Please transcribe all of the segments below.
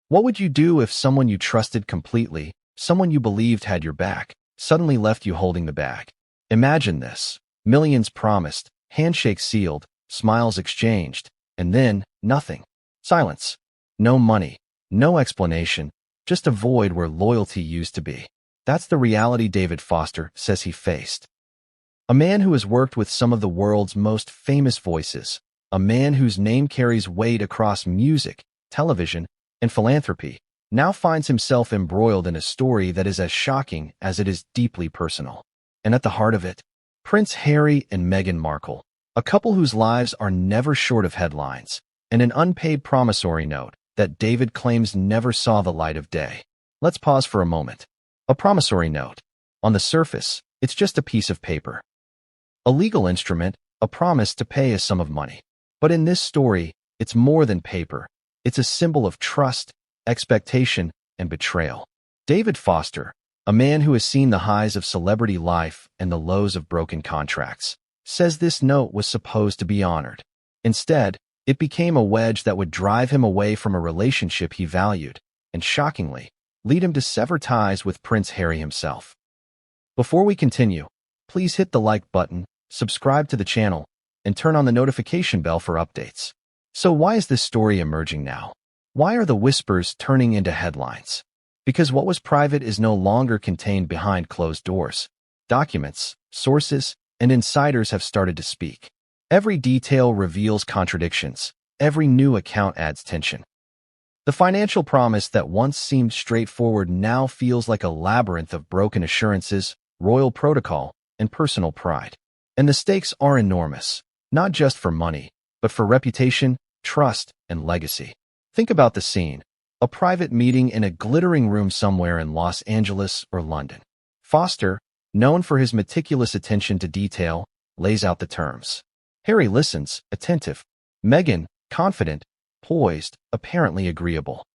What would you do if someone you trusted completely, someone you believed had your back, suddenly left you holding the bag? Imagine this. Millions promised, handshakes sealed, smiles exchanged, and then nothing. Silence. No money. No explanation. Just a void where loyalty used to be. That's the reality David Foster says he faced. A man who has worked with some of the world's most famous voices. A man whose name carries weight across music, television, and philanthropy, now finds himself embroiled in a story that is as shocking as it is deeply personal. And at the heart of it, Prince Harry and Meghan Markle, a couple whose lives are never short of headlines, and an unpaid promissory note that David claims never saw the light of day. Let's pause for a moment. A promissory note. On the surface, it's just a piece of paper. A legal instrument, a promise to pay a sum of money. But in this story, it's more than paper. It's a symbol of trust, expectation, and betrayal. David Foster, a man who has seen the highs of celebrity life and the lows of broken contracts, says this note was supposed to be honored. Instead, it became a wedge that would drive him away from a relationship he valued, and shockingly, lead him to sever ties with Prince Harry himself. Before we continue, please hit the like button, subscribe to the channel, and turn on the notification bell for updates. So why is this story emerging now? Why are the whispers turning into headlines? Because what was private is no longer contained behind closed doors. Documents, sources, and insiders have started to speak. Every detail reveals contradictions. Every new account adds tension. The financial promise that once seemed straightforward now feels like a labyrinth of broken assurances, royal protocol, and personal pride. And the stakes are enormous, not just for money, but for reputation, trust, and legacy. Think about the scene. A private meeting in a glittering room somewhere in Los Angeles or London. Foster, known for his meticulous attention to detail, lays out the terms. Harry listens, attentive. Meghan, confident, poised, apparently agreeable.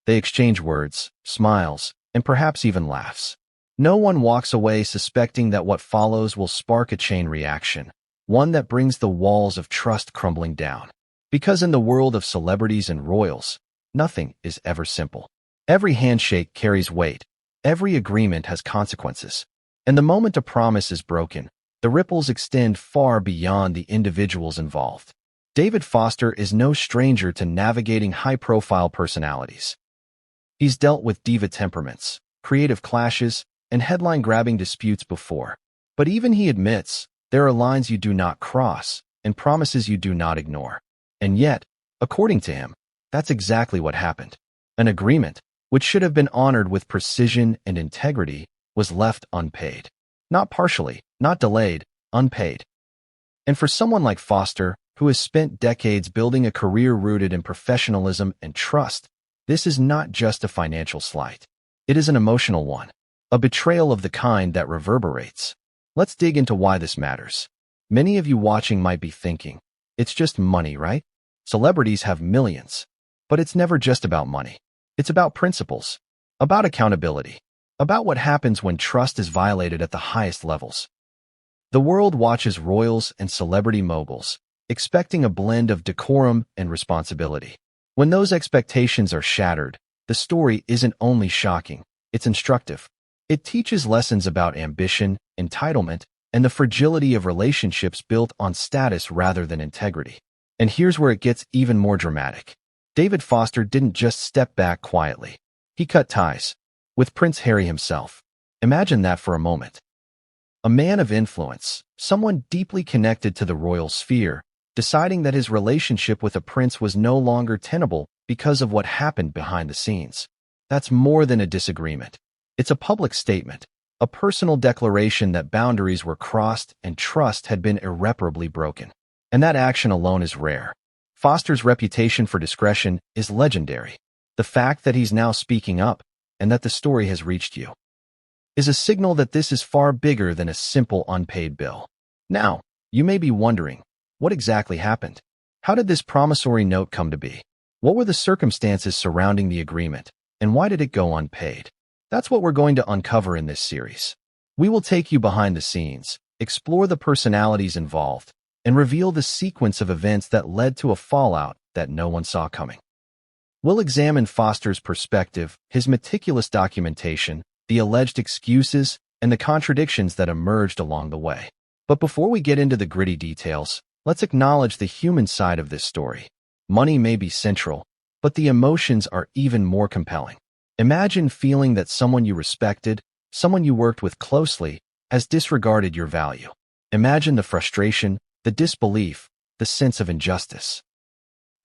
They exchange words, smiles, and perhaps even laughs. No one walks away suspecting that what follows will spark a chain reaction, one that brings the walls of trust crumbling down. Because in the world of celebrities and royals, nothing is ever simple. Every handshake carries weight. Every agreement has consequences. And the moment a promise is broken, the ripples extend far beyond the individuals involved. David Foster is no stranger to navigating high-profile personalities. He's dealt with diva temperaments, creative clashes, and headline-grabbing disputes before. But even he admits, there are lines you do not cross and promises you do not ignore. And yet, according to him, that's exactly what happened. An agreement, which should have been honored with precision and integrity, was left unpaid. Not partially, not delayed, unpaid. And for someone like Foster, who has spent decades building a career rooted in professionalism and trust, this is not just a financial slight. It is an emotional one, a betrayal of the kind that reverberates. Let's dig into why this matters. Many of you watching might be thinking, it's just money, right? Celebrities have millions. But it's never just about money. It's about principles, about accountability, about what happens when trust is violated at the highest levels. The world watches royals and celebrity moguls, expecting a blend of decorum and responsibility. When those expectations are shattered, the story isn't only shocking, it's instructive. It teaches lessons about ambition, entitlement, and the fragility of relationships built on status rather than integrity. And here's where it gets even more dramatic. David Foster didn't just step back quietly. He cut ties with Prince Harry himself. Imagine that for a moment. A man of influence, someone deeply connected to the royal sphere, deciding that his relationship with a prince was no longer tenable because of what happened behind the scenes. That's more than a disagreement. It's a public statement, a personal declaration that boundaries were crossed and trust had been irreparably broken. And that action alone is rare. Foster's reputation for discretion is legendary. The fact that he's now speaking up, and that the story has reached you, is a signal that this is far bigger than a simple unpaid bill. Now, you may be wondering, what exactly happened? How did this promissory note come to be? What were the circumstances surrounding the agreement, and why did it go unpaid? That's what we're going to uncover in this series. We will take you behind the scenes, explore the personalities involved, and reveal the sequence of events that led to a fallout that no one saw coming. We'll examine Foster's perspective, his meticulous documentation, the alleged excuses, and the contradictions that emerged along the way. But before we get into the gritty details, let's acknowledge the human side of this story. Money may be central, but the emotions are even more compelling. Imagine feeling that someone you respected, someone you worked with closely, has disregarded your value. Imagine the frustration, the disbelief, the sense of injustice.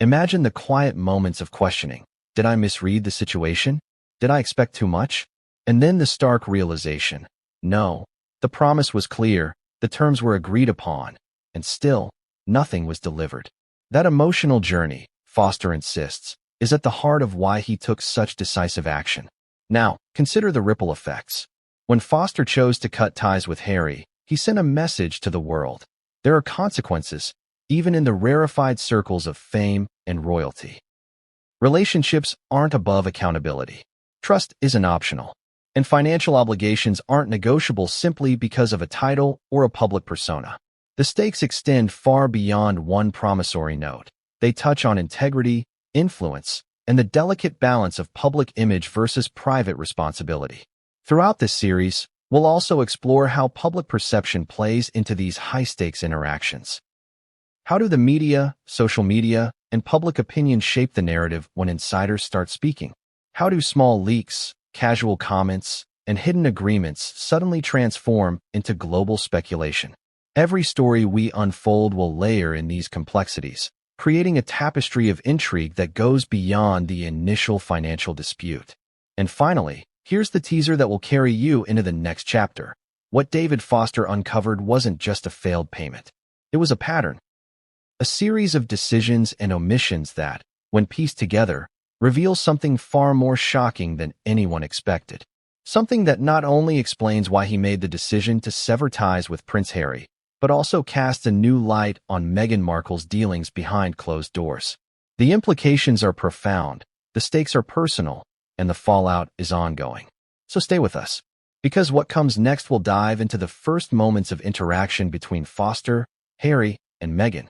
Imagine the quiet moments of questioning. Did I misread the situation? Did I expect too much? And then the stark realization. No, the promise was clear, the terms were agreed upon, and still, nothing was delivered. That emotional journey, Foster insists, is at the heart of why he took such decisive action. Now, consider the ripple effects. When Foster chose to cut ties with Harry, he sent a message to the world. There are consequences, even in the rarefied circles of fame and royalty. Relationships aren't above accountability. Trust isn't optional. And financial obligations aren't negotiable simply because of a title or a public persona. The stakes extend far beyond one promissory note. They touch on integrity, influence, and the delicate balance of public image versus private responsibility. Throughout this series, we'll also explore how public perception plays into these high-stakes interactions. How do the media, social media, and public opinion shape the narrative when insiders start speaking? How do small leaks, casual comments, and hidden agreements suddenly transform into global speculation? Every story we unfold will layer in these complexities, creating a tapestry of intrigue that goes beyond the initial financial dispute. And finally, here's the teaser that will carry you into the next chapter. What David Foster uncovered wasn't just a failed payment. It was a pattern. A series of decisions and omissions that, when pieced together, reveal something far more shocking than anyone expected. Something that not only explains why he made the decision to sever ties with Prince Harry, but also casts a new light on Meghan Markle's dealings behind closed doors. The implications are profound, the stakes are personal, and the fallout is ongoing. So stay with us, because what comes next will dive into the first moments of interaction between Foster, Harry, and Meghan.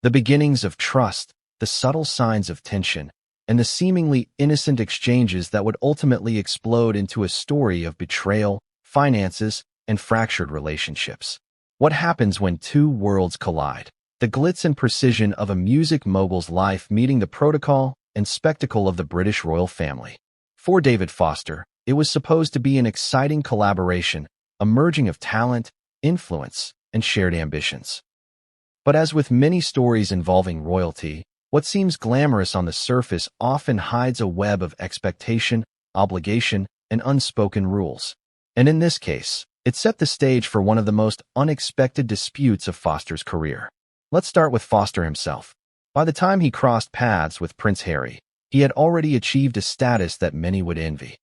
The beginnings of trust, the subtle signs of tension, and the seemingly innocent exchanges that would ultimately explode into a story of betrayal, finances, and fractured relationships. What happens when two worlds collide? The glitz and precision of a music mogul's life meeting the protocol and spectacle of the British royal family. For David Foster, it was supposed to be an exciting collaboration, a merging of talent, influence, and shared ambitions. But as with many stories involving royalty, what seems glamorous on the surface often hides a web of expectation, obligation, and unspoken rules. And in this case, it set the stage for one of the most unexpected disputes of Foster's career. Let's start with Foster himself. By the time he crossed paths with Prince Harry, he had already achieved a status that many would envy.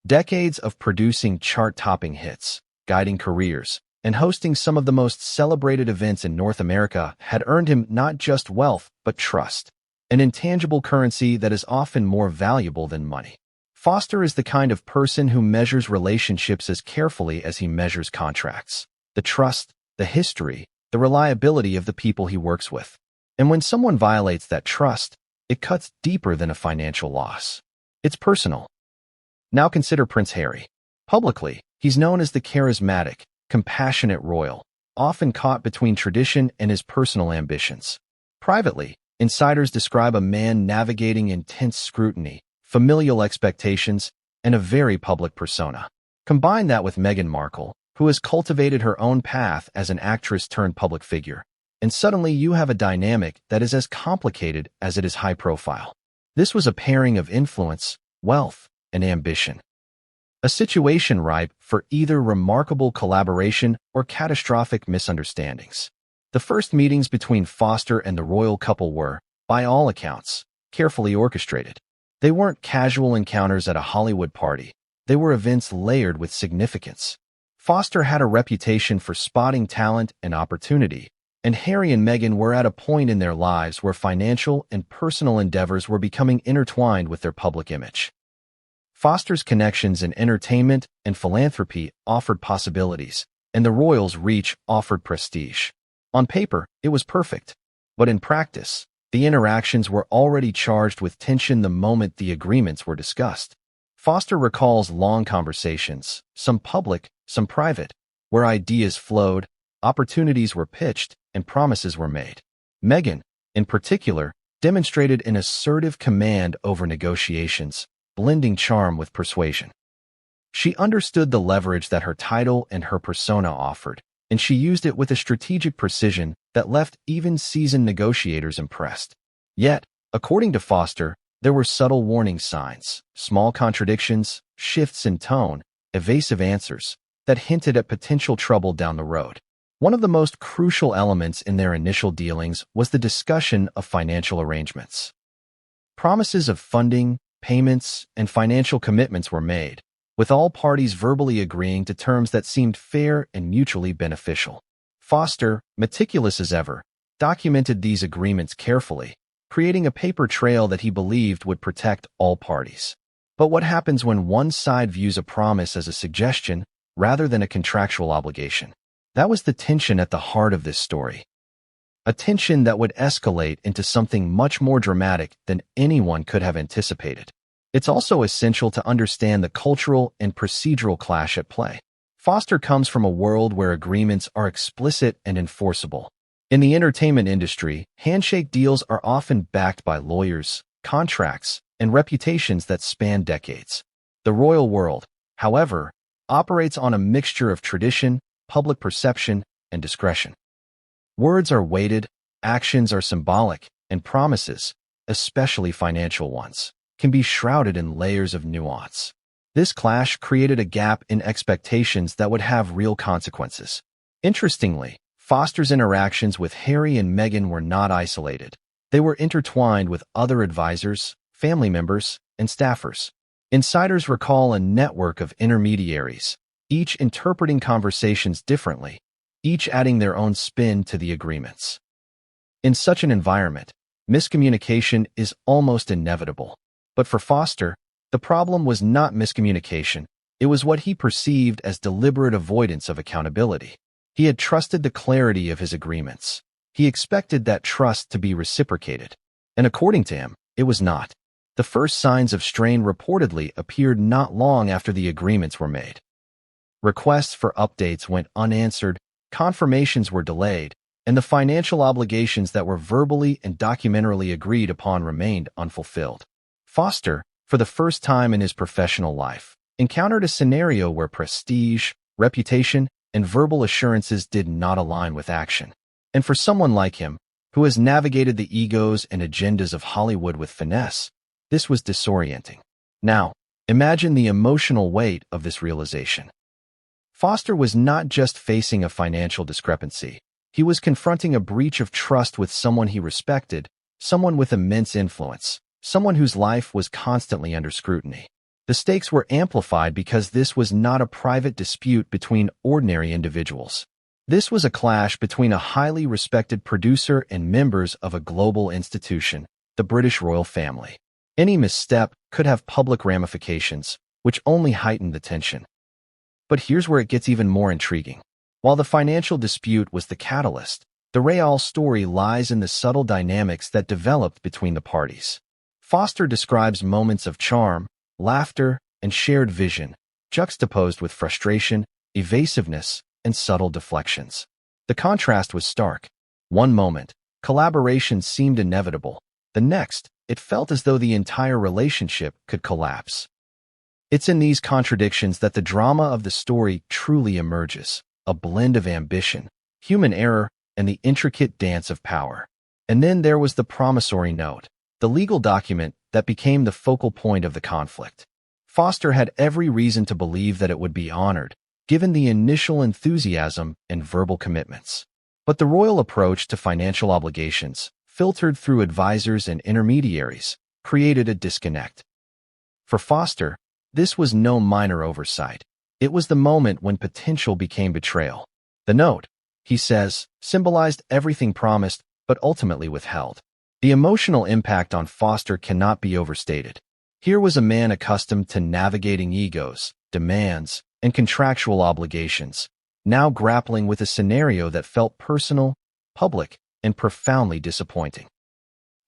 Decades of producing chart-topping hits, guiding careers, and hosting some of the most celebrated events in North America had earned him not just wealth, but trust, an intangible currency that is often more valuable than money. Foster is the kind of person who measures relationships as carefully as he measures contracts. The trust, the history, the reliability of the people he works with. And when someone violates that trust, it cuts deeper than a financial loss. It's personal. Now consider Prince Harry. Publicly, he's known as the charismatic, compassionate royal, often caught between tradition and his personal ambitions. Privately, insiders describe a man navigating intense scrutiny, familial expectations, and a very public persona. Combine that with Meghan Markle, who has cultivated her own path as an actress turned public figure, and suddenly you have a dynamic that is as complicated as it is high profile. This was a pairing of influence, wealth, and ambition. A situation ripe for either remarkable collaboration or catastrophic misunderstandings. The first meetings between Foster and the royal couple were, by all accounts, carefully orchestrated. They weren't casual encounters at a Hollywood party. They were events layered with significance. Foster had a reputation for spotting talent and opportunity, and Harry and Meghan were at a point in their lives where financial and personal endeavors were becoming intertwined with their public image. Foster's connections in entertainment and philanthropy offered possibilities, and the royals' reach offered prestige. On paper, it was perfect. But in practice, The interactions were already charged with tension the moment the agreements were discussed. Foster recalls long conversations, some public, some private, where ideas flowed, opportunities were pitched, and promises were made. Meghan, in particular, demonstrated an assertive command over negotiations, blending charm with persuasion. She understood the leverage that her title and her persona offered, and she used it with a strategic precision that left even seasoned negotiators impressed. Yet, according to Foster, there were subtle warning signs, small contradictions, shifts in tone, evasive answers that hinted at potential trouble down the road. One of the most crucial elements in their initial dealings was the discussion of financial arrangements. Promises of funding, payments, and financial commitments were made, with all parties verbally agreeing to terms that seemed fair and mutually beneficial. Foster, meticulous as ever, documented these agreements carefully, creating a paper trail that he believed would protect all parties. But what happens when one side views a promise as a suggestion rather than a contractual obligation? That was the tension at the heart of this story. A tension that would escalate into something much more dramatic than anyone could have anticipated. It's also essential to understand the cultural and procedural clash at play. Foster comes from a world where agreements are explicit and enforceable. In the entertainment industry, handshake deals are often backed by lawyers, contracts, and reputations that span decades. The royal world, however, operates on a mixture of tradition, public perception, and discretion. Words are weighted, actions are symbolic, and promises, especially financial ones, can be shrouded in layers of nuance. This clash created a gap in expectations that would have real consequences. Interestingly, Foster's interactions with Harry and Meghan were not isolated. They were intertwined with other advisors, family members, and staffers. Insiders recall a network of intermediaries, each interpreting conversations differently, each adding their own spin to the agreements. In such an environment, miscommunication is almost inevitable. But for Foster, the problem was not miscommunication, it was what he perceived as deliberate avoidance of accountability. He had trusted the clarity of his agreements. He expected that trust to be reciprocated. And according to him, it was not. The first signs of strain reportedly appeared not long after the agreements were made. Requests for updates went unanswered, confirmations were delayed, and the financial obligations that were verbally and documentarily agreed upon remained unfulfilled. Foster, for the first time in his professional life, encountered a scenario where prestige, reputation, and verbal assurances did not align with action. And for someone like him, who has navigated the egos and agendas of Hollywood with finesse, this was disorienting. Now, imagine the emotional weight of this realization. Foster was not just facing a financial discrepancy. He was confronting a breach of trust with someone he respected, someone with immense influence, someone whose life was constantly under scrutiny. The stakes were amplified because this was not a private dispute between ordinary individuals. This was a clash between a highly respected producer and members of a global institution, the British royal family. Any misstep could have public ramifications, which only heightened the tension. But here's where it gets even more intriguing. While the financial dispute was the catalyst, the real story lies in the subtle dynamics that developed between the parties. Foster describes moments of charm, laughter, and shared vision, juxtaposed with frustration, evasiveness, and subtle deflections. The contrast was stark. One moment, collaboration seemed inevitable. The next, it felt as though the entire relationship could collapse. It's in these contradictions that the drama of the story truly emerges, a blend of ambition, human error, and the intricate dance of power. And then there was the promissory note, the legal document that became the focal point of the conflict. Foster had every reason to believe that it would be honored, given the initial enthusiasm and verbal commitments. But the royal approach to financial obligations, filtered through advisors and intermediaries, created a disconnect. For Foster, this was no minor oversight. It was the moment when potential became betrayal. The note, he says, symbolized everything promised but ultimately withheld. The emotional impact on Foster cannot be overstated. Here was a man accustomed to navigating egos, demands, and contractual obligations, now grappling with a scenario that felt personal, public, and profoundly disappointing.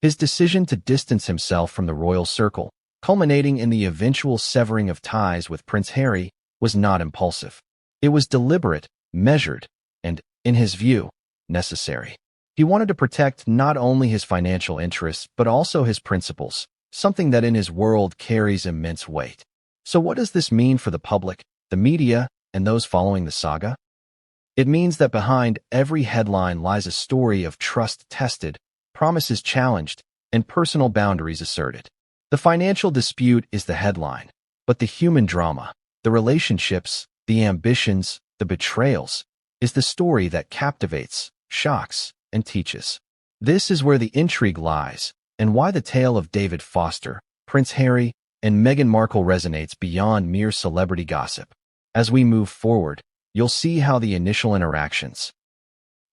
His decision to distance himself from the royal circle, culminating in the eventual severing of ties with Prince Harry, was not impulsive. It was deliberate, measured, and, in his view, necessary. He wanted to protect not only his financial interests but also his principles, something that in his world carries immense weight. So what does this mean for the public, the media, and those following the saga? It means that behind every headline lies a story of trust tested, promises challenged, and personal boundaries asserted. The financial dispute is the headline, but the human drama, the relationships, the ambitions, the betrayals, is the story that captivates, shocks, and teaches. This is where the intrigue lies, and why the tale of David Foster, Prince Harry, and Meghan Markle resonates beyond mere celebrity gossip. As we move forward, you'll see how the initial interactions,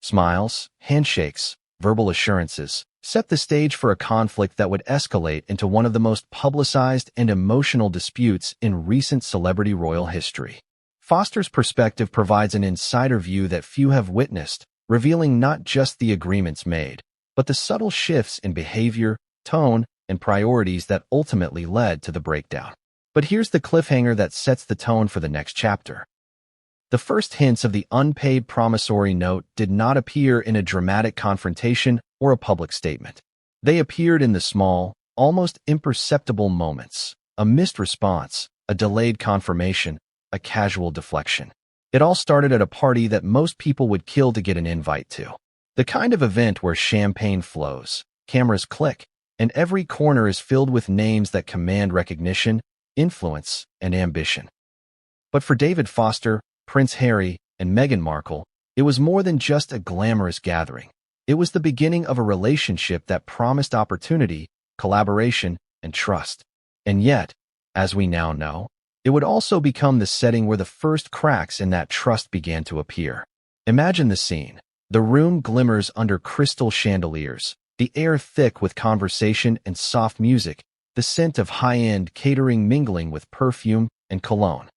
smiles, handshakes, verbal assurances, set the stage for a conflict that would escalate into one of the most publicized and emotional disputes in recent celebrity royal history. Foster's perspective provides an insider view that few have witnessed, revealing not just the agreements made, but the subtle shifts in behavior, tone, and priorities that ultimately led to the breakdown. But here's the cliffhanger that sets the tone for the next chapter. The first hints of the unpaid promissory note did not appear in a dramatic confrontation or a public statement. They appeared in the small, almost imperceptible moments, a missed response, a delayed confirmation, a casual deflection. It all started at a party that most people would kill to get an invite to. The kind of event where champagne flows, cameras click, and every corner is filled with names that command recognition, influence, and ambition. But for David Foster, Prince Harry, and Meghan Markle, it was more than just a glamorous gathering. It was the beginning of a relationship that promised opportunity, collaboration, and trust. And yet, as we now know, it would also become the setting where the first cracks in that trust began to appear. Imagine the scene. The room glimmers under crystal chandeliers, the air thick with conversation and soft music, the scent of high-end catering mingling with perfume and cologne.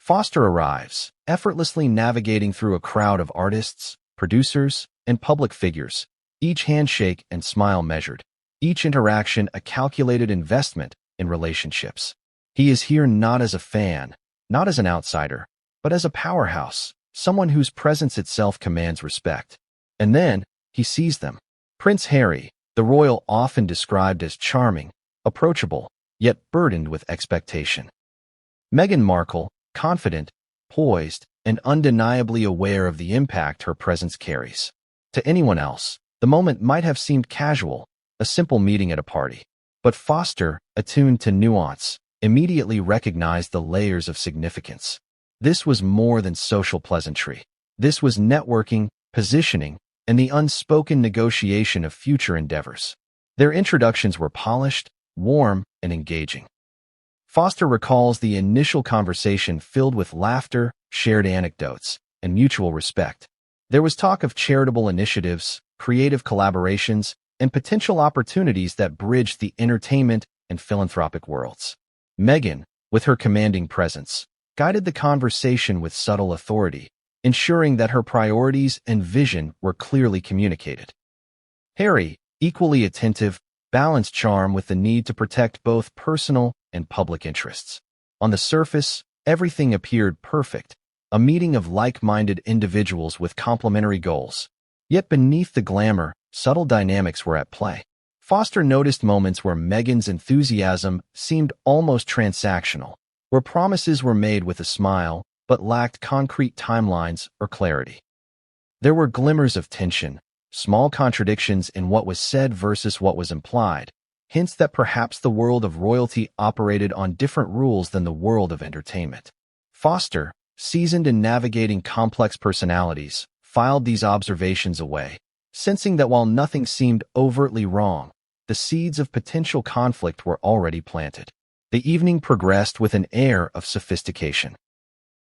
Foster arrives, effortlessly navigating through a crowd of artists, producers, and public figures, each handshake and smile measured, each interaction a calculated investment in relationships. He is here not as a fan, not as an outsider, but as a powerhouse, someone whose presence itself commands respect. And then, he sees them. Prince Harry, the royal often described as charming, approachable, yet burdened with expectation. Meghan Markle, confident, poised, and undeniably aware of the impact her presence carries. To anyone else, the moment might have seemed casual, a simple meeting at a party. But Foster, attuned to nuance, immediately recognized the layers of significance. This was more than social pleasantry. This was networking, positioning, and the unspoken negotiation of future endeavors. Their introductions were polished, warm, and engaging. Foster recalls the initial conversation filled with laughter, shared anecdotes, and mutual respect. There was talk of charitable initiatives, creative collaborations, and potential opportunities that bridged the entertainment and philanthropic worlds. Meghan, with her commanding presence, guided the conversation with subtle authority, ensuring that her priorities and vision were clearly communicated. Harry, equally attentive, balanced charm with the need to protect both personal and public interests. On the surface, everything appeared perfect, a meeting of like-minded individuals with complementary goals. Yet beneath the glamour, subtle dynamics were at play. Foster noticed moments where Meghan's enthusiasm seemed almost transactional, where promises were made with a smile but lacked concrete timelines or clarity. There were glimmers of tension, small contradictions in what was said versus what was implied, hints that perhaps the world of royalty operated on different rules than the world of entertainment. Foster, seasoned in navigating complex personalities, filed these observations away, sensing that while nothing seemed overtly wrong, the seeds of potential conflict were already planted. The evening progressed with an air of sophistication.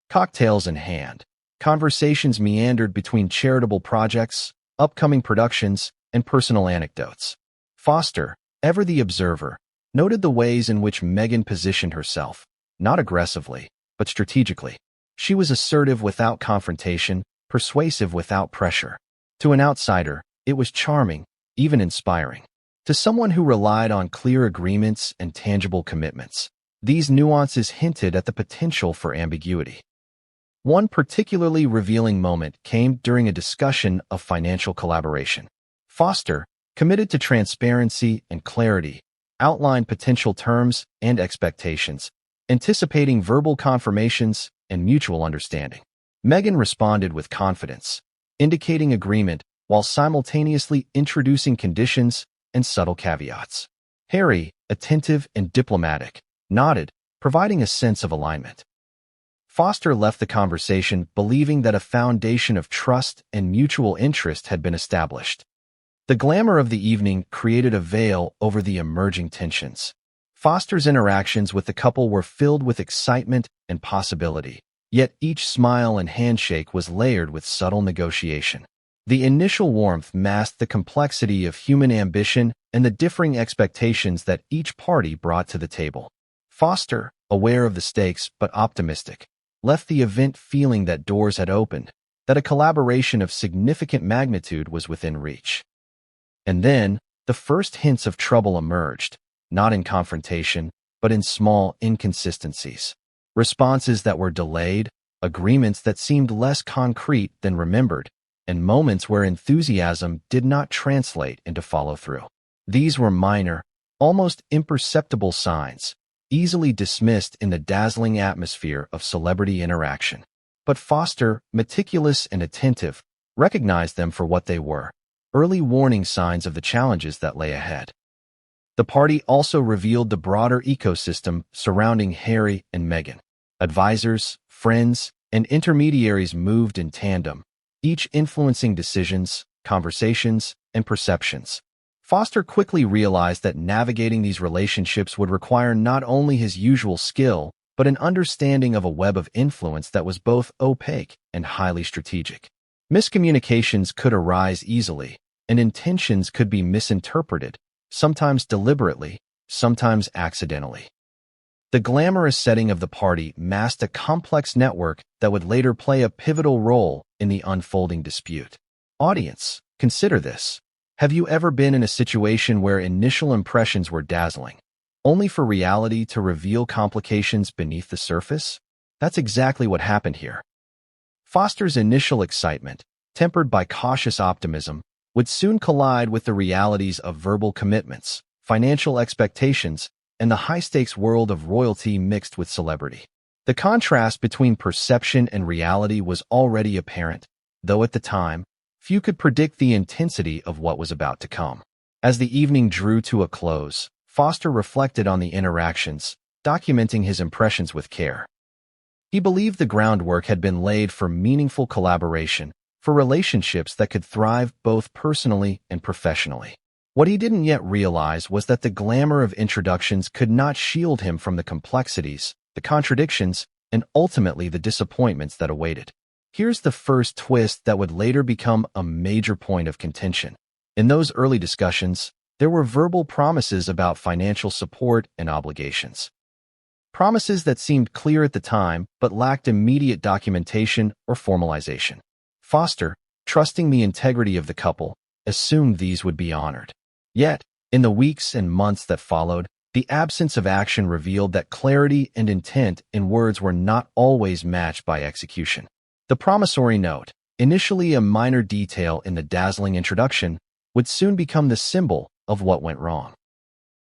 Cocktails in hand, conversations meandered between charitable projects, upcoming productions, and personal anecdotes. Foster, ever the observer, noted the ways in which Meghan positioned herself, not aggressively, but strategically. She was assertive without confrontation, persuasive without pressure. To an outsider, it was charming, even inspiring. To someone who relied on clear agreements and tangible commitments, these nuances hinted at the potential for ambiguity. One particularly revealing moment came during a discussion of financial collaboration. Foster, committed to transparency and clarity, outlined potential terms and expectations, anticipating verbal confirmations and mutual understanding. Meghan responded with confidence, indicating agreement while simultaneously introducing conditions and subtle caveats. Harry, attentive and diplomatic, nodded, providing a sense of alignment. Foster left the conversation believing that a foundation of trust and mutual interest had been established. The glamour of the evening created a veil over the emerging tensions. Foster's interactions with the couple were filled with excitement and possibility, yet each smile and handshake was layered with subtle negotiation. The initial warmth masked the complexity of human ambition and the differing expectations that each party brought to the table. Foster, aware of the stakes but optimistic, left the event feeling that doors had opened, that a collaboration of significant magnitude was within reach. And then, the first hints of trouble emerged, not in confrontation, but in small inconsistencies. Responses that were delayed, agreements that seemed less concrete than remembered, and moments where enthusiasm did not translate into follow-through. These were minor, almost imperceptible signs, easily dismissed in the dazzling atmosphere of celebrity interaction. But Foster, meticulous and attentive, recognized them for what they were, early warning signs of the challenges that lay ahead. The party also revealed the broader ecosystem surrounding Harry and Meghan. Advisors, friends, and intermediaries moved in tandem, each influencing decisions, conversations, and perceptions. Foster quickly realized that navigating these relationships would require not only his usual skill, but an understanding of a web of influence that was both opaque and highly strategic. Miscommunications could arise easily, and intentions could be misinterpreted, sometimes deliberately, sometimes accidentally. The glamorous setting of the party masked a complex network that would later play a pivotal role in the unfolding dispute. Audience, consider this. Have you ever been in a situation where initial impressions were dazzling, only for reality to reveal complications beneath the surface? That's exactly what happened here. Foster's initial excitement, tempered by cautious optimism, would soon collide with the realities of verbal commitments, financial expectations, and the high-stakes world of royalty mixed with celebrity. The contrast between perception and reality was already apparent, though at the time, few could predict the intensity of what was about to come. As the evening drew to a close, Foster reflected on the interactions, documenting his impressions with care. He believed the groundwork had been laid for meaningful collaboration, for relationships that could thrive both personally and professionally. What he didn't yet realize was that the glamour of introductions could not shield him from the complexities, the contradictions, and ultimately the disappointments that awaited. Here's the first twist that would later become a major point of contention. In those early discussions, there were verbal promises about financial support and obligations. Promises that seemed clear at the time but lacked immediate documentation or formalization. Foster, trusting the integrity of the couple, assumed these would be honored. Yet, in the weeks and months that followed, the absence of action revealed that clarity and intent in words were not always matched by execution. The promissory note, initially a minor detail in the dazzling introduction, would soon become the symbol of what went wrong.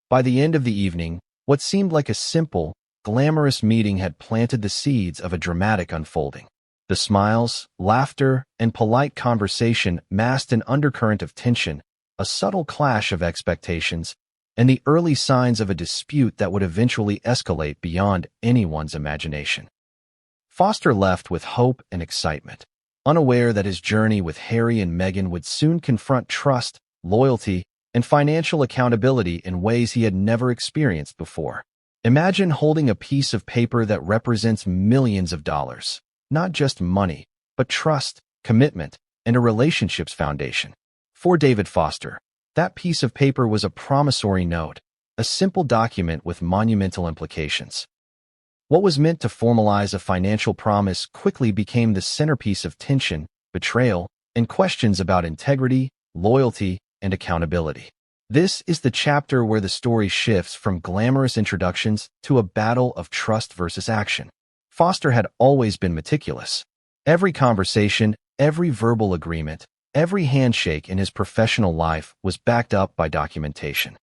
By the end of the evening, what seemed like a simple, glamorous meeting had planted the seeds of a dramatic unfolding. The smiles, laughter, and polite conversation masked an undercurrent of tension, a subtle clash of expectations, and the early signs of a dispute that would eventually escalate beyond anyone's imagination. Foster left with hope and excitement, unaware that his journey with Harry and Meghan would soon confront trust, loyalty, and financial accountability in ways he had never experienced before. Imagine holding a piece of paper that represents millions of dollars, not just money, but trust, commitment, and a relationship's foundation. For David Foster, that piece of paper was a promissory note, a simple document with monumental implications. What was meant to formalize a financial promise quickly became the centerpiece of tension, betrayal, and questions about integrity, loyalty, and accountability. This is the chapter where the story shifts from glamorous introductions to a battle of trust versus action. Foster had always been meticulous. Every conversation, every verbal agreement, every handshake in his professional life was backed up by documentation.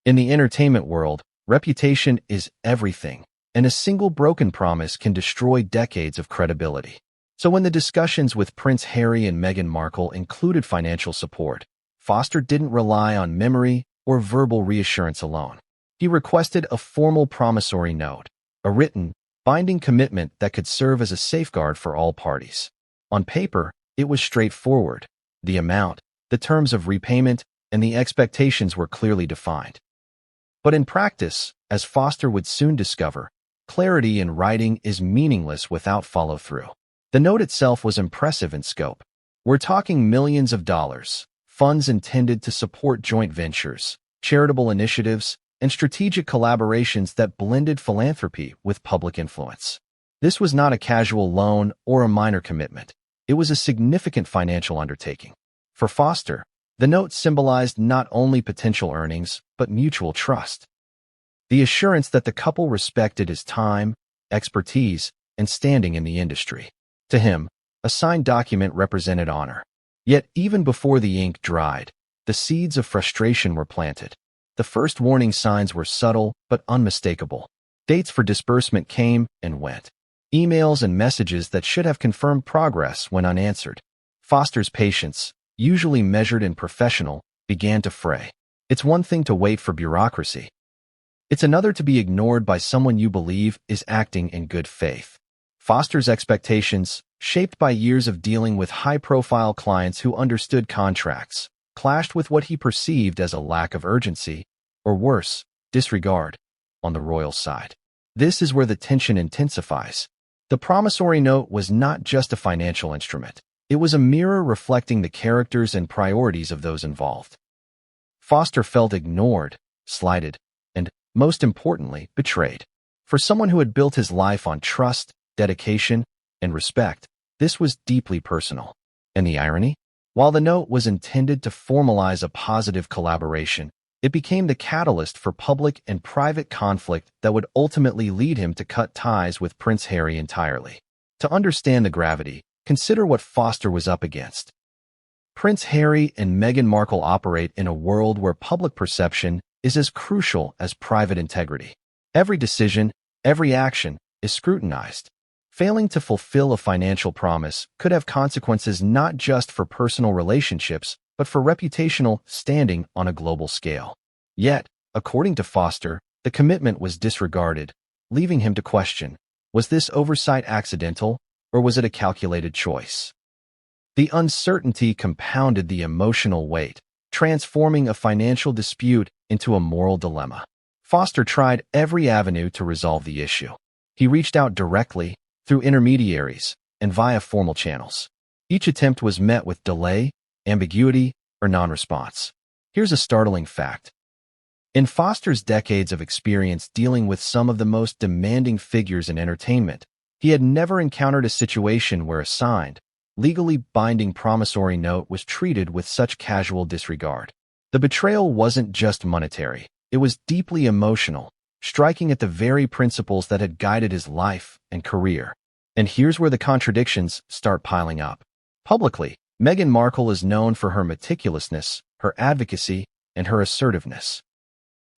In the entertainment world, reputation is everything, and a single broken promise can destroy decades of credibility. So when the discussions with Prince Harry and Meghan Markle included financial support, Foster didn't rely on memory or verbal reassurance alone. He requested a formal promissory note, a written, binding commitment that could serve as a safeguard for all parties. On paper, it was straightforward. The amount, the terms of repayment, and the expectations were clearly defined. But in practice, as Foster would soon discover, clarity in writing is meaningless without follow-through. The note itself was impressive in scope. We're talking millions of dollars, funds intended to support joint ventures, charitable initiatives, and strategic collaborations that blended philanthropy with public influence. This was not a casual loan or a minor commitment. It was a significant financial undertaking. For Foster, the note symbolized not only potential earnings, but mutual trust. The assurance that the couple respected his time, expertise, and standing in the industry. To him, a signed document represented honor. Yet even before the ink dried, the seeds of frustration were planted. The first warning signs were subtle but unmistakable. Dates for disbursement came and went. Emails and messages that should have confirmed progress went unanswered. Foster's patience, usually measured in professional, began to fray. It's one thing to wait for bureaucracy. It's another to be ignored by someone you believe is acting in good faith. Foster's expectations, shaped by years of dealing with high-profile clients who understood contracts, clashed with what he perceived as a lack of urgency, or worse, disregard, on the royal side. This is where the tension intensifies. The promissory note was not just a financial instrument. It was a mirror reflecting the characters and priorities of those involved. Foster felt ignored, slighted, and, most importantly, betrayed. For someone who had built his life on trust, dedication, and respect, this was deeply personal. And the irony? While the note was intended to formalize a positive collaboration, it became the catalyst for public and private conflict that would ultimately lead him to cut ties with Prince Harry entirely. To understand the gravity, consider what Foster was up against. Prince Harry and Meghan Markle operate in a world where public perception is as crucial as private integrity. Every decision, every action is scrutinized. Failing to fulfill a financial promise could have consequences not just for personal relationships, but for reputational standing on a global scale. Yet, according to Foster, the commitment was disregarded, leaving him to question, was this oversight accidental, or was it a calculated choice? The uncertainty compounded the emotional weight, transforming a financial dispute into a moral dilemma. Foster tried every avenue to resolve the issue. He reached out directly, through intermediaries, and via formal channels. Each attempt was met with delay, ambiguity, or non-response. Here's a startling fact. In Foster's decades of experience dealing with some of the most demanding figures in entertainment, he had never encountered a situation where a signed, legally binding promissory note was treated with such casual disregard. The betrayal wasn't just monetary. It was deeply emotional, striking at the very principles that had guided his life and career. And here's where the contradictions start piling up. Publicly, Meghan Markle is known for her meticulousness, her advocacy, and her assertiveness.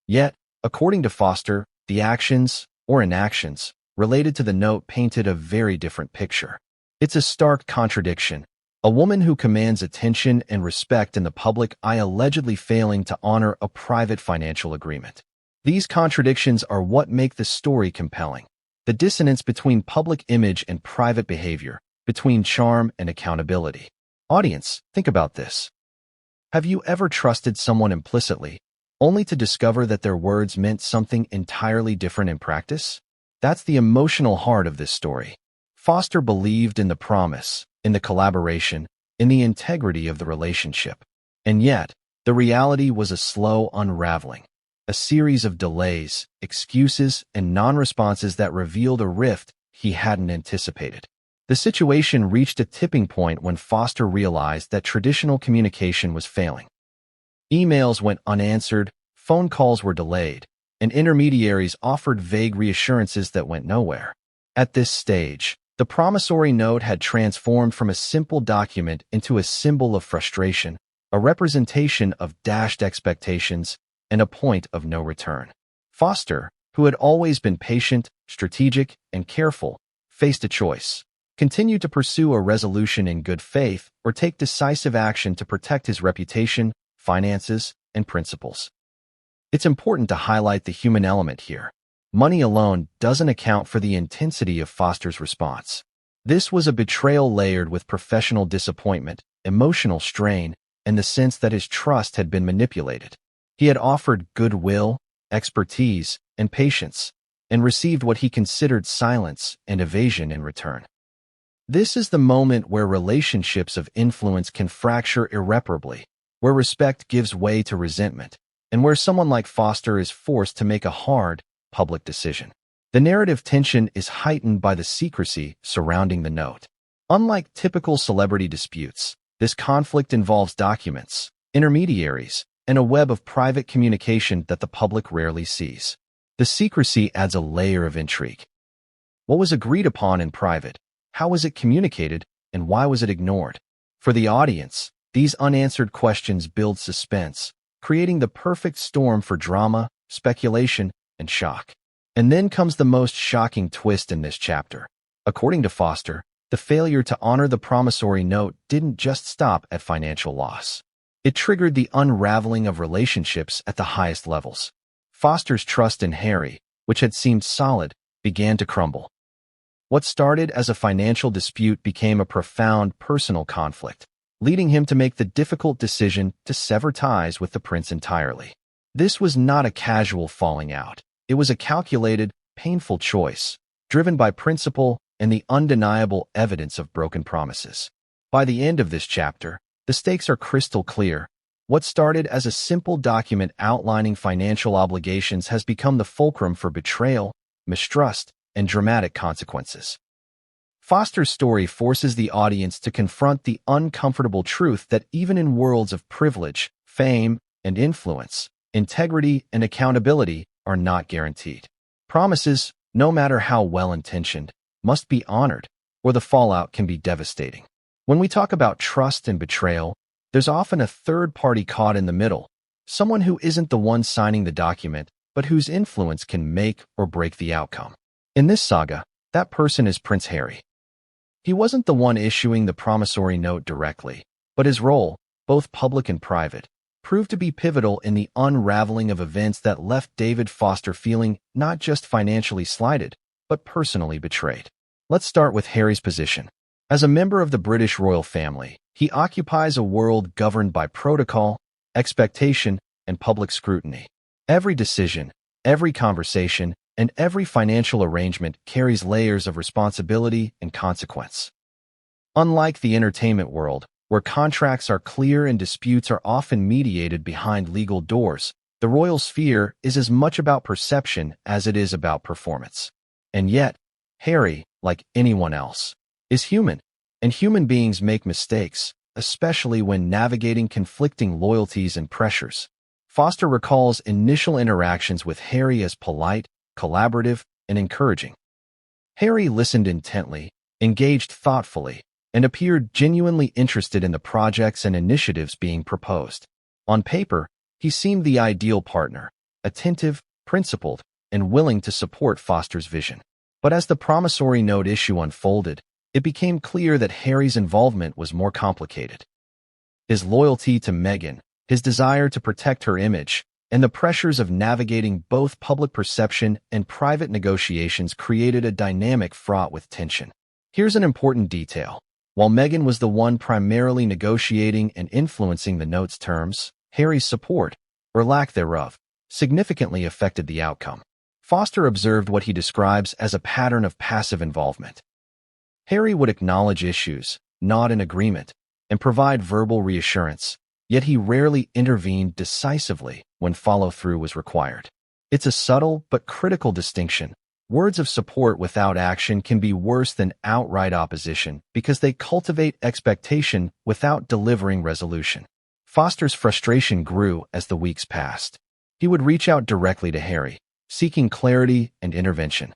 Yet, according to Foster, the actions, or inactions, related to the note painted a very different picture. It's a stark contradiction. A woman who commands attention and respect in the public eye allegedly failing to honor a private financial agreement. These contradictions are what make the story compelling. The dissonance between public image and private behavior, between charm and accountability. Audience, think about this. Have you ever trusted someone implicitly, only to discover that their words meant something entirely different in practice? That's the emotional heart of this story. Foster believed in the promise, in the collaboration, in the integrity of the relationship. And yet, the reality was a slow unraveling. A series of delays, excuses, and non-responses that revealed a rift he hadn't anticipated. The situation reached a tipping point when Foster realized that traditional communication was failing. Emails went unanswered, phone calls were delayed, and intermediaries offered vague reassurances that went nowhere. At this stage, the promissory note had transformed from a simple document into a symbol of frustration, a representation of dashed expectations, and a point of no return. Foster, who had always been patient, strategic, and careful, faced a choice: continue to pursue a resolution in good faith or take decisive action to protect his reputation, finances, and principles. It's important to highlight the human element here. Money alone doesn't account for the intensity of Foster's response. This was a betrayal layered with professional disappointment, emotional strain, and the sense that his trust had been manipulated. He had offered goodwill, expertise, and patience, and received what he considered silence and evasion in return. This is the moment where relationships of influence can fracture irreparably, where respect gives way to resentment, and where someone like Foster is forced to make a hard, public decision. The narrative tension is heightened by the secrecy surrounding the note. Unlike typical celebrity disputes, this conflict involves documents, intermediaries, and a web of private communication that the public rarely sees. The secrecy adds a layer of intrigue. What was agreed upon in private? How was it communicated? And why was it ignored? For the audience, these unanswered questions build suspense, creating the perfect storm for drama, speculation, and shock. And then comes the most shocking twist in this chapter. According to Foster, the failure to honor the promissory note didn't just stop at financial loss. It triggered the unraveling of relationships at the highest levels. Foster's trust in Harry, which had seemed solid, began to crumble. What started as a financial dispute became a profound personal conflict, leading him to make the difficult decision to sever ties with the prince entirely. This was not a casual falling out. It was a calculated, painful choice, driven by principle and the undeniable evidence of broken promises. By the end of this chapter, the stakes are crystal clear. What started as a simple document outlining financial obligations has become the fulcrum for betrayal, mistrust, and dramatic consequences. Foster's story forces the audience to confront the uncomfortable truth that even in worlds of privilege, fame, and influence, integrity and accountability are not guaranteed. Promises, no matter how well-intentioned, must be honored, or the fallout can be devastating. When we talk about trust and betrayal, there's often a third party caught in the middle, someone who isn't the one signing the document, but whose influence can make or break the outcome. In this saga, that person is Prince Harry. He wasn't the one issuing the promissory note directly, but his role, both public and private, proved to be pivotal in the unraveling of events that left David Foster feeling not just financially slighted, but personally betrayed. Let's start with Harry's position. As a member of the British royal family, he occupies a world governed by protocol, expectation, and public scrutiny. Every decision, every conversation, and every financial arrangement carries layers of responsibility and consequence. Unlike the entertainment world, where contracts are clear and disputes are often mediated behind legal doors, the royal sphere is as much about perception as it is about performance. And yet, Harry, like anyone else, is human, and human beings make mistakes, especially when navigating conflicting loyalties and pressures. Foster recalls initial interactions with Harry as polite, collaborative, and encouraging. Harry listened intently, engaged thoughtfully, and appeared genuinely interested in the projects and initiatives being proposed. On paper, he seemed the ideal partner, attentive, principled, and willing to support Foster's vision. But as the promissory note issue unfolded, it became clear that Harry's involvement was more complicated. His loyalty to Meghan, his desire to protect her image, and the pressures of navigating both public perception and private negotiations created a dynamic fraught with tension. Here's an important detail. While Meghan was the one primarily negotiating and influencing the note's terms, Harry's support, or lack thereof, significantly affected the outcome. Foster observed what he describes as a pattern of passive involvement. Harry would acknowledge issues, nod in agreement, and provide verbal reassurance, yet he rarely intervened decisively when follow-through was required. It's a subtle but critical distinction. Words of support without action can be worse than outright opposition because they cultivate expectation without delivering resolution. Foster's frustration grew as the weeks passed. He would reach out directly to Harry, seeking clarity and intervention.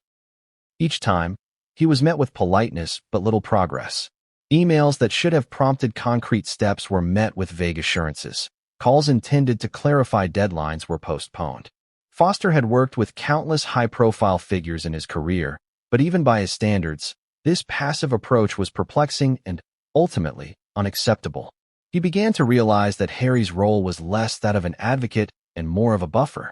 Each time, he was met with politeness but little progress. Emails that should have prompted concrete steps were met with vague assurances. Calls intended to clarify deadlines were postponed. Foster had worked with countless high-profile figures in his career, but even by his standards, this passive approach was perplexing and, ultimately, unacceptable. He began to realize that Harry's role was less that of an advocate and more of a buffer.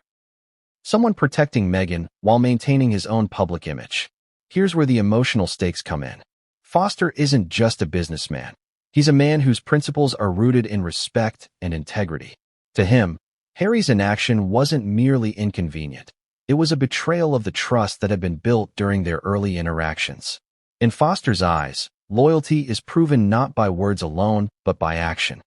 Someone protecting Meghan while maintaining his own public image. Here's where the emotional stakes come in. Foster isn't just a businessman. He's a man whose principles are rooted in respect and integrity. To him, Harry's inaction wasn't merely inconvenient. It was a betrayal of the trust that had been built during their early interactions. In Foster's eyes, loyalty is proven not by words alone, but by action.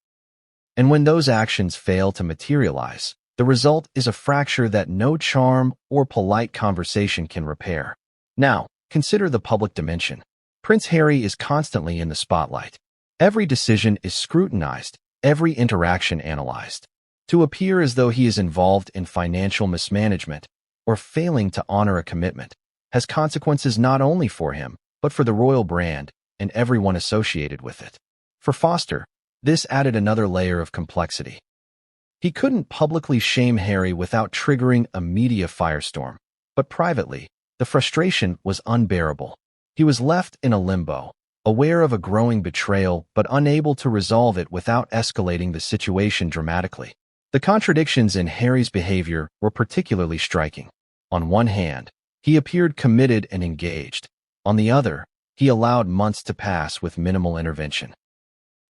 And when those actions fail to materialize, the result is a fracture that no charm or polite conversation can repair. Now, consider the public dimension. Prince Harry is constantly in the spotlight. Every decision is scrutinized, every interaction analyzed. To appear as though he is involved in financial mismanagement or failing to honor a commitment has consequences not only for him, but for the royal brand and everyone associated with it. For Foster, this added another layer of complexity. He couldn't publicly shame Harry without triggering a media firestorm, but privately, the frustration was unbearable. He was left in a limbo, aware of a growing betrayal but unable to resolve it without escalating the situation dramatically. The contradictions in Harry's behavior were particularly striking. On one hand, he appeared committed and engaged. On the other, he allowed months to pass with minimal intervention.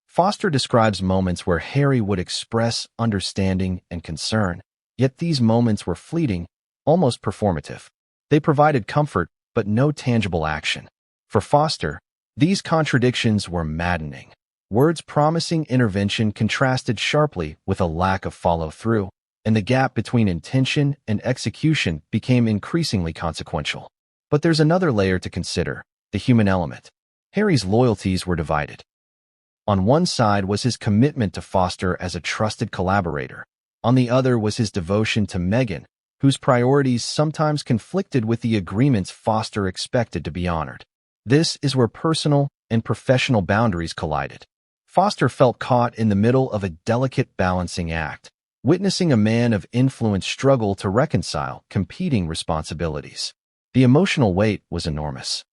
Foster describes moments where Harry would express understanding and concern, yet these moments were fleeting, almost performative. They provided comfort, but no tangible action. For Foster, these contradictions were maddening. Words promising intervention contrasted sharply with a lack of follow-through, and the gap between intention and execution became increasingly consequential. But there's another layer to consider, the human element. Harry's loyalties were divided. On one side was his commitment to Foster as a trusted collaborator. On the other was his devotion to Meghan, whose priorities sometimes conflicted with the agreements Foster expected to be honored. This is where personal and professional boundaries collided. Foster felt caught in the middle of a delicate balancing act, witnessing a man of influence struggle to reconcile competing responsibilities. The emotional weight was enormous.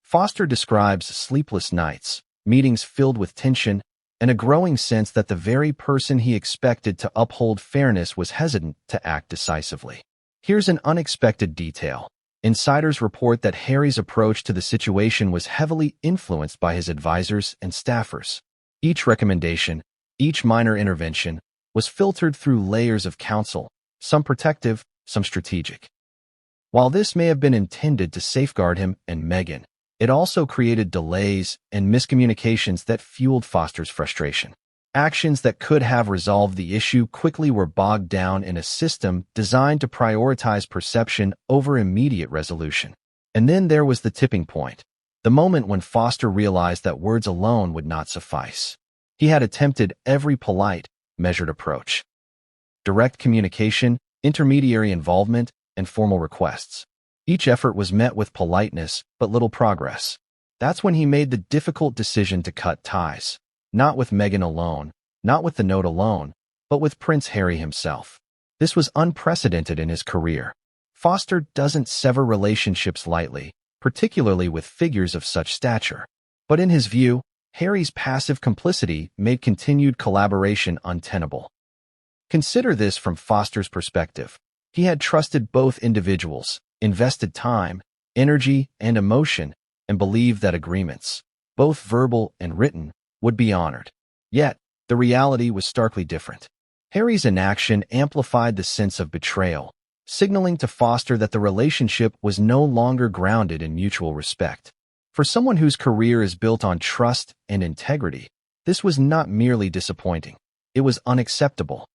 Foster describes sleepless nights, meetings filled with tension, and a growing sense that the very person he expected to uphold fairness was hesitant to act decisively. Here's an unexpected detail. Insiders report that Harry's approach to the situation was heavily influenced by his advisors and staffers. Each recommendation, each minor intervention, was filtered through layers of counsel, some protective, some strategic. While this may have been intended to safeguard him and Meghan, it also created delays and miscommunications that fueled Foster's frustration. Actions that could have resolved the issue quickly were bogged down in a system designed to prioritize perception over immediate resolution. And then there was the tipping point, the moment when Foster realized that words alone would not suffice. He had attempted every polite, measured approach. Direct communication, intermediary involvement, and formal requests. Each effort was met with politeness, but little progress. That's when he made the difficult decision to cut ties. Not with Meghan alone, not with the note alone, but with Prince Harry himself. This was unprecedented in his career. Foster doesn't sever relationships lightly, particularly with figures of such stature. But in his view, Harry's passive complicity made continued collaboration untenable. Consider this from Foster's perspective. He had trusted both individuals, invested time, energy, and emotion, and believed that agreements, both verbal and written, would be honored. Yet, the reality was starkly different. Harry's inaction amplified the sense of betrayal, signaling to Foster that the relationship was no longer grounded in mutual respect. For someone whose career is built on trust and integrity, this was not merely disappointing. It was unacceptable.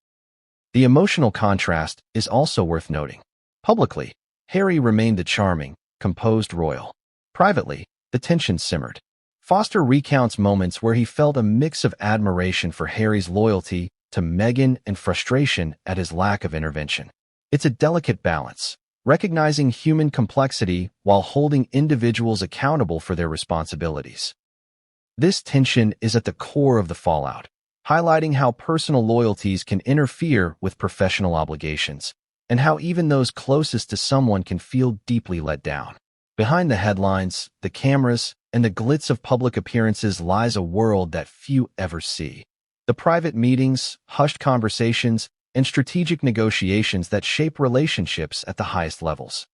The emotional contrast is also worth noting. Publicly, Harry remained the charming, composed royal. Privately, the tension simmered. Foster recounts moments where he felt a mix of admiration for Harry's loyalty to Meghan and frustration at his lack of intervention. It's a delicate balance, recognizing human complexity while holding individuals accountable for their responsibilities. This tension is at the core of the fallout, highlighting how personal loyalties can interfere with professional obligations, and how even those closest to someone can feel deeply let down. Behind the headlines, the cameras, and the glitz of public appearances lies a world that few ever see. The private meetings, hushed conversations, and strategic negotiations that shape relationships at the highest levels.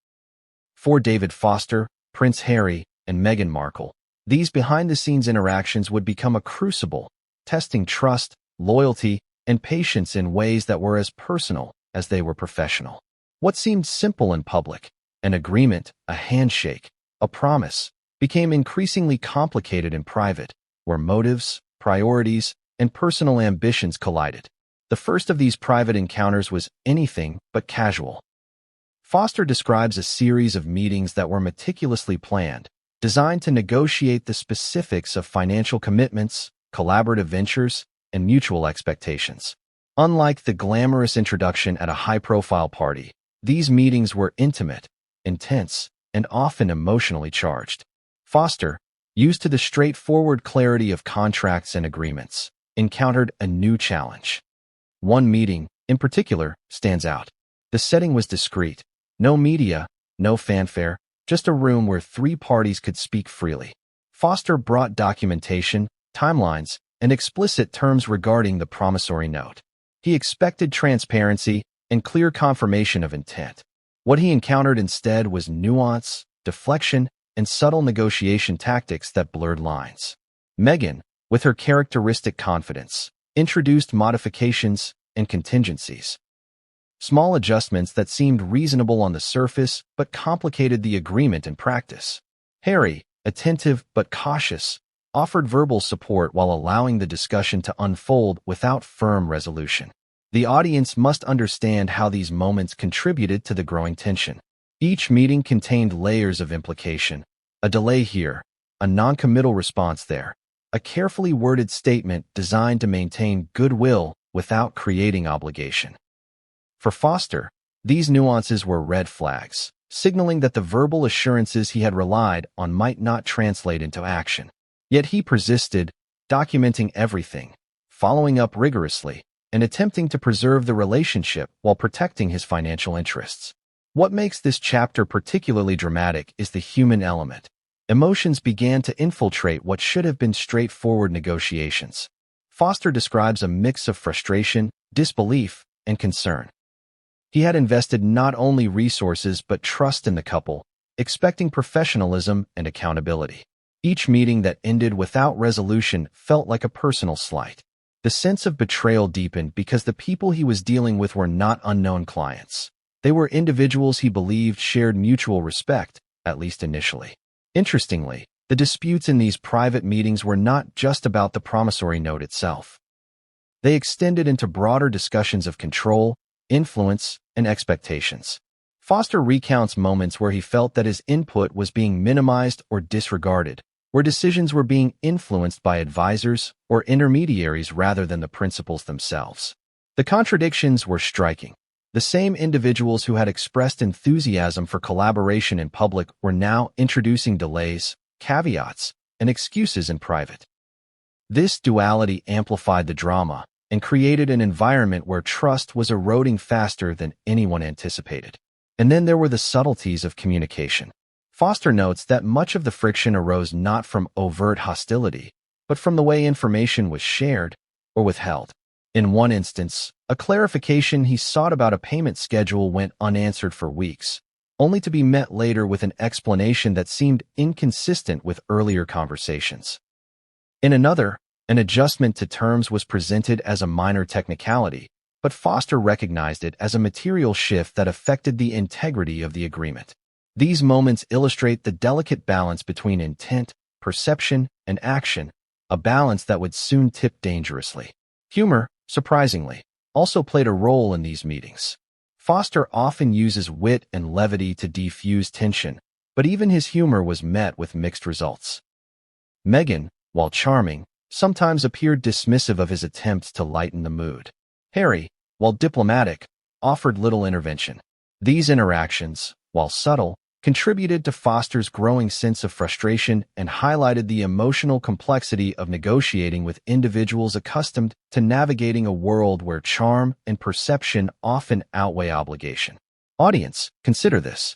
For David Foster, Prince Harry, and Meghan Markle, these behind-the-scenes interactions would become a crucible, testing trust, loyalty, and patience in ways that were as personal as they were professional. What seemed simple in public, an agreement, a handshake, a promise, became increasingly complicated in private, where motives, priorities, and personal ambitions collided. The first of these private encounters was anything but casual. Foster describes a series of meetings that were meticulously planned, designed to negotiate the specifics of financial commitments, collaborative ventures, and mutual expectations. Unlike the glamorous introduction at a high-profile party, these meetings were intimate, intense, and often emotionally charged. Foster, used to the straightforward clarity of contracts and agreements, encountered a new challenge. One meeting, in particular, stands out. The setting was discreet. No media, no fanfare, just a room where three parties could speak freely. Foster brought documentation, timelines, and explicit terms regarding the promissory note. He expected transparency and clear confirmation of intent. What he encountered instead was nuance, deflection, and subtle negotiation tactics that blurred lines. Meghan, with her characteristic confidence, introduced modifications and contingencies. Small adjustments that seemed reasonable on the surface but complicated the agreement in practice. Harry, attentive but cautious, offered verbal support while allowing the discussion to unfold without firm resolution. The audience must understand how these moments contributed to the growing tension. Each meeting contained layers of implication. A delay here, a non-committal response there, a carefully worded statement designed to maintain goodwill without creating obligation. For Foster, these nuances were red flags, signaling that the verbal assurances he had relied on might not translate into action. Yet he persisted, documenting everything, following up rigorously, and attempting to preserve the relationship while protecting his financial interests. What makes this chapter particularly dramatic is the human element. Emotions began to infiltrate what should have been straightforward negotiations. Foster describes a mix of frustration, disbelief, and concern. He had invested not only resources but trust in the couple, expecting professionalism and accountability. Each meeting that ended without resolution felt like a personal slight. The sense of betrayal deepened because the people he was dealing with were not unknown clients. They were individuals he believed shared mutual respect, at least initially. Interestingly, the disputes in these private meetings were not just about the promissory note itself. They extended into broader discussions of control, influence, and expectations. Foster recounts moments where he felt that his input was being minimized or disregarded, where decisions were being influenced by advisors or intermediaries rather than the principals themselves. The contradictions were striking. The same individuals who had expressed enthusiasm for collaboration in public were now introducing delays, caveats, and excuses in private. This duality amplified the drama and created an environment where trust was eroding faster than anyone anticipated. And then there were the subtleties of communication. Foster notes that much of the friction arose not from overt hostility, but from the way information was shared or withheld. In one instance, a clarification he sought about a payment schedule went unanswered for weeks, only to be met later with an explanation that seemed inconsistent with earlier conversations. In another, an adjustment to terms was presented as a minor technicality, but Foster recognized it as a material shift that affected the integrity of the agreement. These moments illustrate the delicate balance between intent, perception, and action, a balance that would soon tip dangerously. Humor, surprisingly, also played a role in these meetings. Foster often uses wit and levity to defuse tension, but even his humor was met with mixed results. Meghan, while charming, sometimes appeared dismissive of his attempts to lighten the mood. Harry, while diplomatic, offered little intervention. These interactions, while subtle, contributed to Foster's growing sense of frustration and highlighted the emotional complexity of negotiating with individuals accustomed to navigating a world where charm and perception often outweigh obligation. Audience, consider this.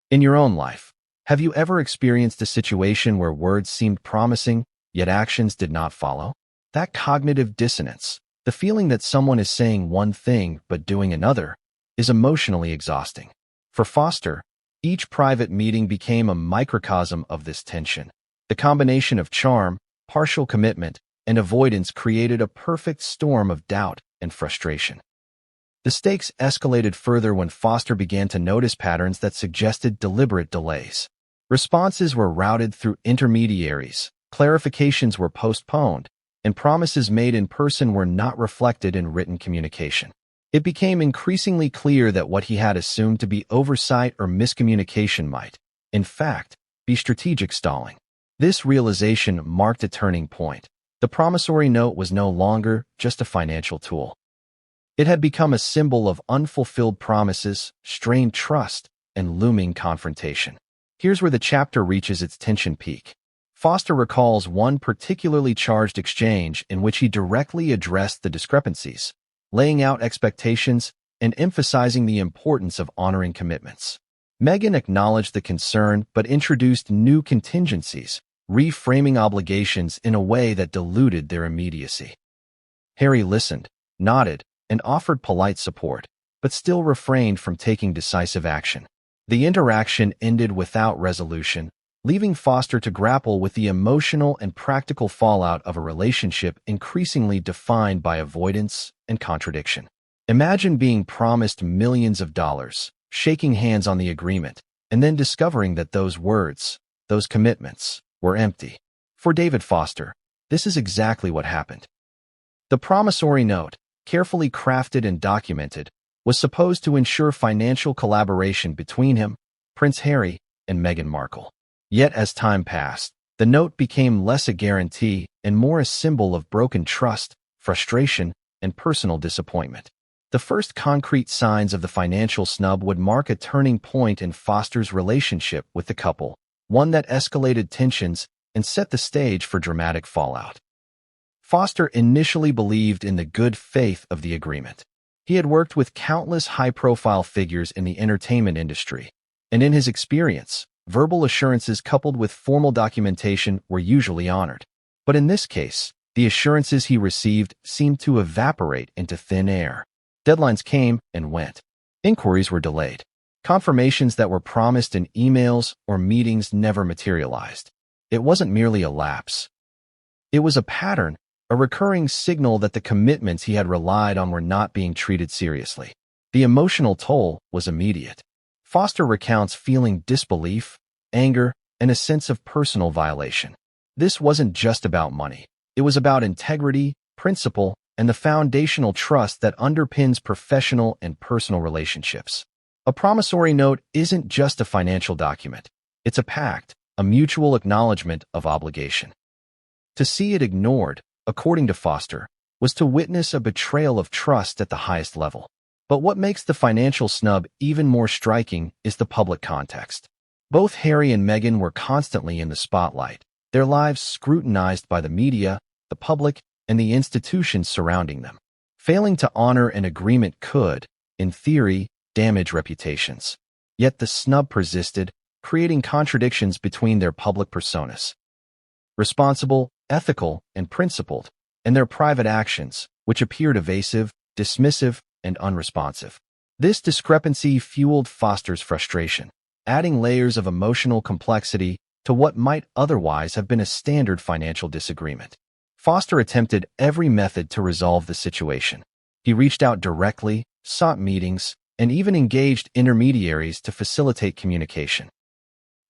In your own life, have you ever experienced a situation where words seemed promising, yet actions did not follow? That cognitive dissonance, the feeling that someone is saying one thing but doing another, is emotionally exhausting. For Foster, each private meeting became a microcosm of this tension. The combination of charm, partial commitment, and avoidance created a perfect storm of doubt and frustration. The stakes escalated further when Foster began to notice patterns that suggested deliberate delays. Responses were routed through intermediaries, clarifications were postponed, and promises made in person were not reflected in written communication. It became increasingly clear that what he had assumed to be oversight or miscommunication might, in fact, be strategic stalling. This realization marked a turning point. The promissory note was no longer just a financial tool. It had become a symbol of unfulfilled promises, strained trust, and looming confrontation. Here's where the chapter reaches its tension peak. Foster recalls one particularly charged exchange in which he directly addressed the discrepancies, laying out expectations and emphasizing the importance of honoring commitments. Meghan acknowledged the concern but introduced new contingencies, reframing obligations in a way that diluted their immediacy. Harry listened, nodded, and offered polite support, but still refrained from taking decisive action. The interaction ended without resolution, leaving Foster to grapple with the emotional and practical fallout of a relationship increasingly defined by avoidance and contradiction. Imagine being promised millions of dollars, shaking hands on the agreement, and then discovering that those words, those commitments, were empty. For David Foster, this is exactly what happened. The promissory note, carefully crafted and documented, was supposed to ensure financial collaboration between him, Prince Harry, and Meghan Markle. Yet as time passed, the note became less a guarantee and more a symbol of broken trust, frustration, and personal disappointment. The first concrete signs of the financial snub would mark a turning point in Foster's relationship with the couple, one that escalated tensions and set the stage for dramatic fallout. Foster initially believed in the good faith of the agreement. He had worked with countless high-profile figures in the entertainment industry, and in his experience, verbal assurances coupled with formal documentation were usually honored. But in this case, the assurances he received seemed to evaporate into thin air. Deadlines came and went. Inquiries were delayed. Confirmations that were promised in emails or meetings never materialized. It wasn't merely a lapse. It was a pattern, a recurring signal that the commitments he had relied on were not being treated seriously. The emotional toll was immediate. Foster recounts feeling disbelief, anger, and a sense of personal violation. This wasn't just about money. It was about integrity, principle, and the foundational trust that underpins professional and personal relationships. A promissory note isn't just a financial document. It's a pact, a mutual acknowledgement of obligation. To see it ignored, according to Foster, was to witness a betrayal of trust at the highest level. But what makes the financial snub even more striking is the public context. Both Harry and Meghan were constantly in the spotlight, their lives scrutinized by the media, the public, and the institutions surrounding them. Failing to honor an agreement could, in theory, damage reputations. Yet the snub persisted, creating contradictions between their public personas. Responsible, ethical, and principled, and their private actions, which appeared evasive, dismissive, and unresponsive. This discrepancy fueled Foster's frustration, adding layers of emotional complexity to what might otherwise have been a standard financial disagreement. Foster attempted every method to resolve the situation. He reached out directly, sought meetings, and even engaged intermediaries to facilitate communication.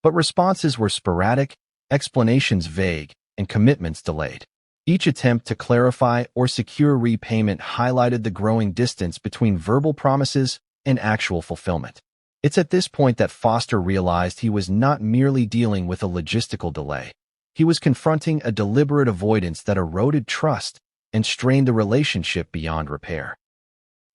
But responses were sporadic, explanations vague, and commitments delayed. Each attempt to clarify or secure repayment highlighted the growing distance between verbal promises and actual fulfillment. It's at this point that Foster realized he was not merely dealing with a logistical delay. He was confronting a deliberate avoidance that eroded trust and strained the relationship beyond repair.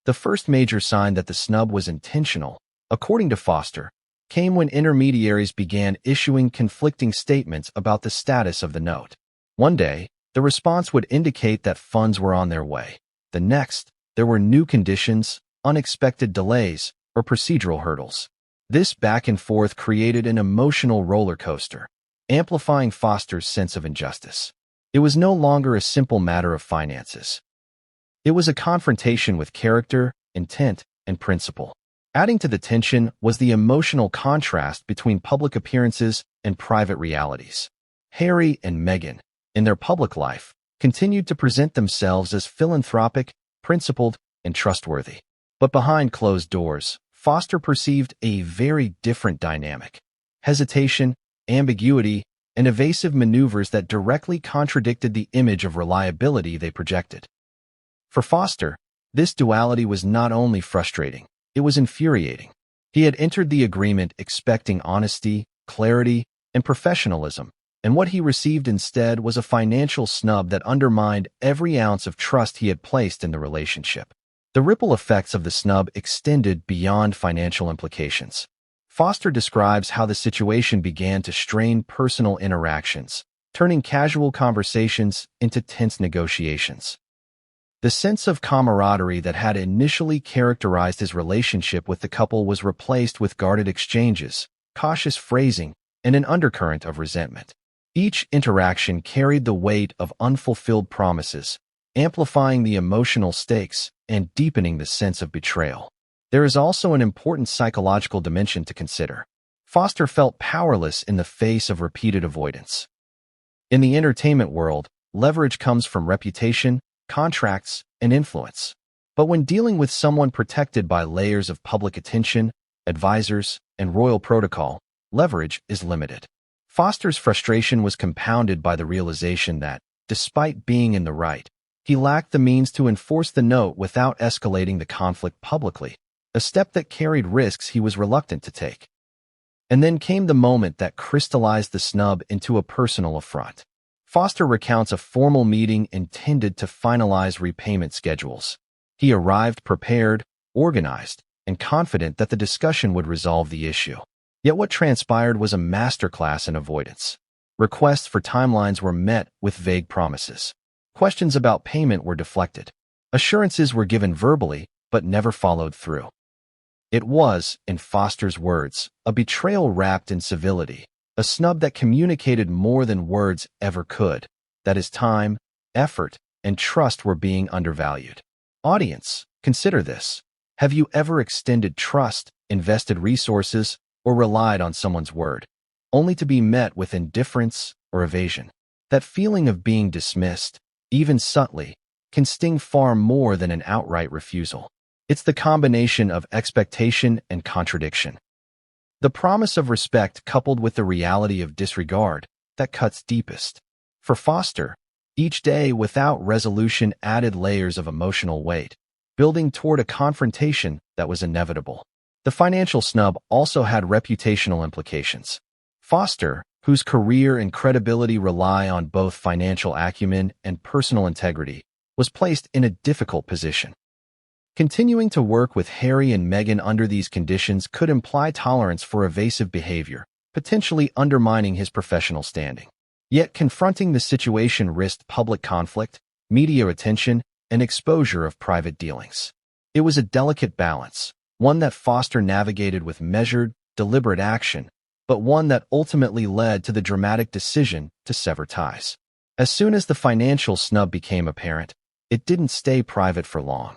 The first major sign that the snub was intentional, according to Foster, came when intermediaries began issuing conflicting statements about the status of the note. One day, the response would indicate that funds were on their way. The next, there were new conditions, unexpected delays, or procedural hurdles. This back and forth created an emotional roller coaster, amplifying Foster's sense of injustice. It was no longer a simple matter of finances. It was a confrontation with character, intent, and principle. Adding to the tension was the emotional contrast between public appearances and private realities. Harry and Meghan, in their public life, continued to present themselves as philanthropic, principled, and trustworthy. But behind closed doors, Foster perceived a very different dynamic: hesitation, ambiguity, and evasive maneuvers that directly contradicted the image of reliability they projected. For Foster, this duality was not only frustrating, it was infuriating. He had entered the agreement expecting honesty, clarity, and professionalism, and what he received instead was a financial snub that undermined every ounce of trust he had placed in the relationship. The ripple effects of the snub extended beyond financial implications. Foster describes how the situation began to strain personal interactions, turning casual conversations into tense negotiations. The sense of camaraderie that had initially characterized his relationship with the couple was replaced with guarded exchanges, cautious phrasing, and an undercurrent of resentment. Each interaction carried the weight of unfulfilled promises, amplifying the emotional stakes and deepening the sense of betrayal. There is also an important psychological dimension to consider. Foster felt powerless in the face of repeated avoidance. In the entertainment world, leverage comes from reputation, contracts, and influence. But when dealing with someone protected by layers of public attention, advisors, and royal protocol, leverage is limited. Foster's frustration was compounded by the realization that, despite being in the right, he lacked the means to enforce the note without escalating the conflict publicly, a step that carried risks he was reluctant to take. And then came the moment that crystallized the snub into a personal affront. Foster recounts a formal meeting intended to finalize repayment schedules. He arrived prepared, organized, and confident that the discussion would resolve the issue. Yet what transpired was a masterclass in avoidance. Requests for timelines were met with vague promises. Questions about payment were deflected. Assurances were given verbally, but never followed through. It was, in Foster's words, a betrayal wrapped in civility. A snub that communicated more than words ever could, that his time, effort, and trust were being undervalued. Audience, consider this. Have you ever extended trust, invested resources, or relied on someone's word, only to be met with indifference or evasion? That feeling of being dismissed, even subtly, can sting far more than an outright refusal. It's the combination of expectation and contradiction. The promise of respect coupled with the reality of disregard that cuts deepest. For Foster, each day without resolution added layers of emotional weight, building toward a confrontation that was inevitable. The financial snub also had reputational implications. Foster, whose career and credibility rely on both financial acumen and personal integrity, was placed in a difficult position. Continuing to work with Harry and Meghan under these conditions could imply tolerance for evasive behavior, potentially undermining his professional standing. Yet confronting the situation risked public conflict, media attention, and exposure of private dealings. It was a delicate balance, one that Foster navigated with measured, deliberate action, but one that ultimately led to the dramatic decision to sever ties. As soon as the financial snub became apparent, it didn't stay private for long.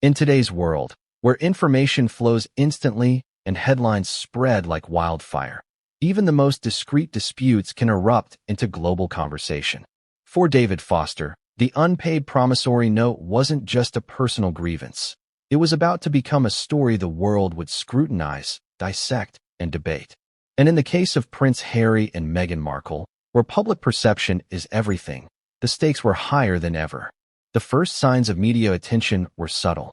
In today's world, where information flows instantly and headlines spread like wildfire, even the most discreet disputes can erupt into global conversation. For David Foster, the unpaid promissory note wasn't just a personal grievance. It was about to become a story the world would scrutinize, dissect, and debate. And in the case of Prince Harry and Meghan Markle, where public perception is everything, the stakes were higher than ever. The first signs of media attention were subtle.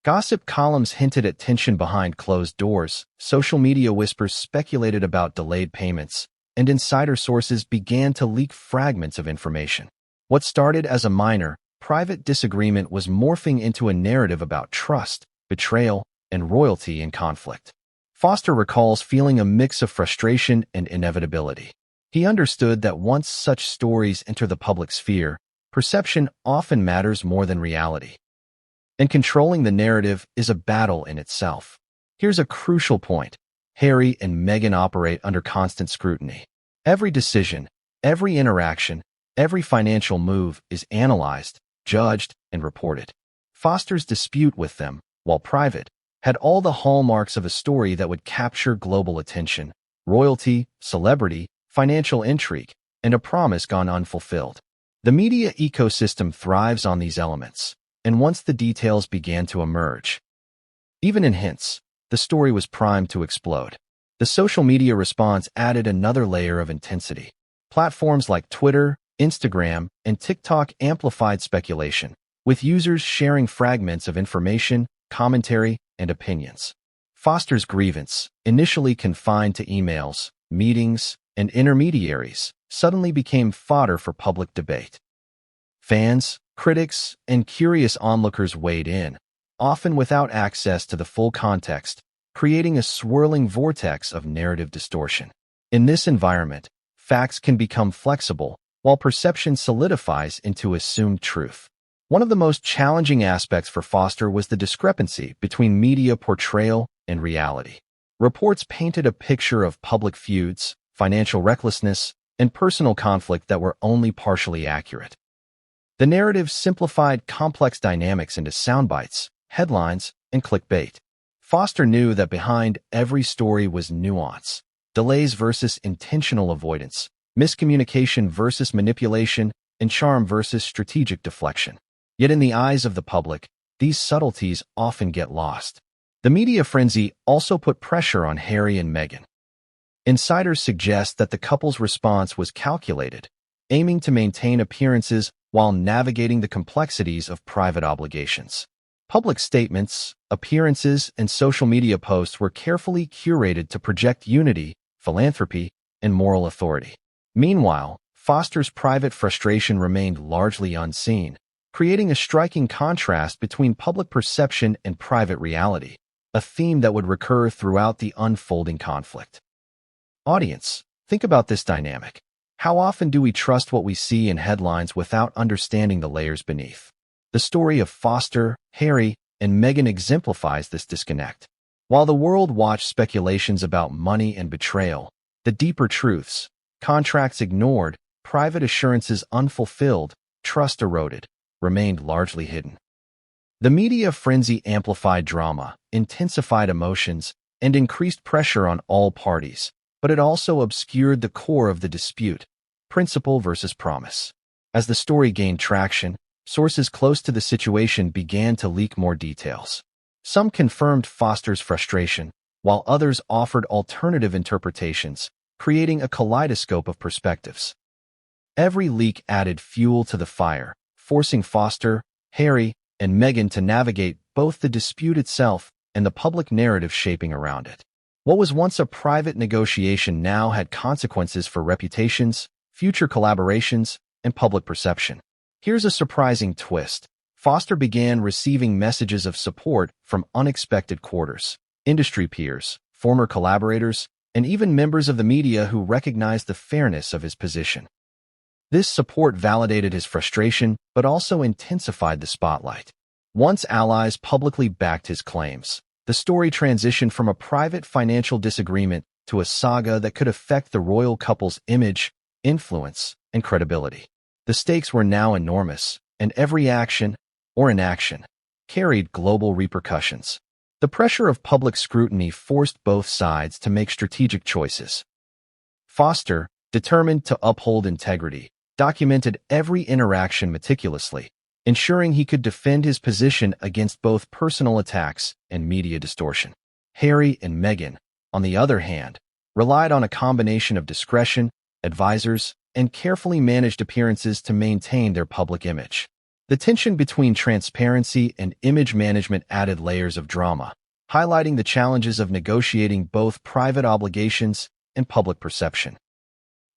Gossip columns hinted at tension behind closed doors, social media whispers speculated about delayed payments, and insider sources began to leak fragments of information. What started as a minor, private disagreement was morphing into a narrative about trust, betrayal, and royalty in conflict. Foster recalls feeling a mix of frustration and inevitability. He understood that once such stories enter the public sphere, perception often matters more than reality. And controlling the narrative is a battle in itself. Here's a crucial point. Harry and Meghan operate under constant scrutiny. Every decision, every interaction, every financial move is analyzed, judged, and reported. Foster's dispute with them, while private, had all the hallmarks of a story that would capture global attention: royalty, celebrity, financial intrigue, and a promise gone unfulfilled. The media ecosystem thrives on these elements, and once the details began to emerge, even in hints, the story was primed to explode. The social media response added another layer of intensity. Platforms like Twitter, Instagram, and TikTok amplified speculation, with users sharing fragments of information, commentary, and opinions. Foster's grievance, initially confined to emails, meetings, and intermediaries, suddenly became fodder for public debate. Fans, critics, and curious onlookers weighed in, often without access to the full context, creating a swirling vortex of narrative distortion. In this environment, facts can become flexible, while perception solidifies into assumed truth. One of the most challenging aspects for Foster was the discrepancy between media portrayal and reality. Reports painted a picture of public feuds, financial recklessness, and personal conflict that were only partially accurate. The narrative simplified complex dynamics into soundbites, headlines, and clickbait. Foster knew that behind every story was nuance: delays versus intentional avoidance, miscommunication versus manipulation, and charm versus strategic deflection. Yet in the eyes of the public, these subtleties often get lost. The media frenzy also put pressure on Harry and Meghan. Insiders suggest that the couple's response was calculated, aiming to maintain appearances while navigating the complexities of private obligations. Public statements, appearances, and social media posts were carefully curated to project unity, philanthropy, and moral authority. Meanwhile, Foster's private frustration remained largely unseen, creating a striking contrast between public perception and private reality, a theme that would recur throughout the unfolding conflict. Audience, think about this dynamic. How often do we trust what we see in headlines without understanding the layers beneath? The story of Foster, Harry, and Meghan exemplifies this disconnect. While the world watched speculations about money and betrayal, the deeper truths, contracts ignored, private assurances unfulfilled, trust eroded, remained largely hidden. The media frenzy amplified drama, intensified emotions, and increased pressure on all parties, but it also obscured the core of the dispute: principle versus promise. As the story gained traction, sources close to the situation began to leak more details. Some confirmed Foster's frustration, while others offered alternative interpretations, creating a kaleidoscope of perspectives. Every leak added fuel to the fire, forcing Foster, Harry, and Meghan to navigate both the dispute itself and the public narrative shaping around it. What was once a private negotiation now had consequences for reputations, future collaborations, and public perception. Here's a surprising twist. Foster began receiving messages of support from unexpected quarters: industry peers, former collaborators, and even members of the media who recognized the fairness of his position. This support validated his frustration, but also intensified the spotlight. Once allies publicly backed his claims, the story transitioned from a private financial disagreement to a saga that could affect the royal couple's image, influence, and credibility. The stakes were now enormous, and every action, or inaction, carried global repercussions. The pressure of public scrutiny forced both sides to make strategic choices. Foster, determined to uphold integrity, documented every interaction meticulously, ensuring he could defend his position against both personal attacks and media distortion. Harry and Meghan, on the other hand, relied on a combination of discretion, advisors, and carefully managed appearances to maintain their public image. The tension between transparency and image management added layers of drama, highlighting the challenges of negotiating both private obligations and public perception.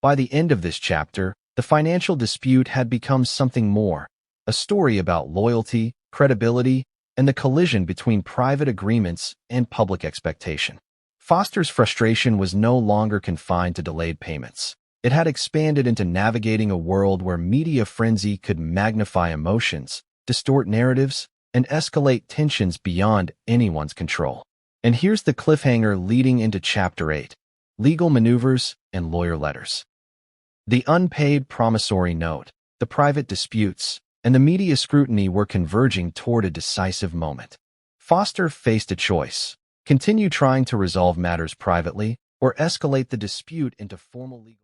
By the end of this chapter, the financial dispute had become something more a story about loyalty, credibility, and the collision between private agreements and public expectation. Foster's frustration was no longer confined to delayed payments. It had expanded into navigating a world where media frenzy could magnify emotions, distort narratives, and escalate tensions beyond anyone's control. And here's the cliffhanger leading into Chapter 8, Legal Maneuvers and Lawyer Letters. The unpaid promissory note, the private disputes, and the media scrutiny were converging toward a decisive moment. Foster faced a choice: continue trying to resolve matters privately, or escalate the dispute into formal legal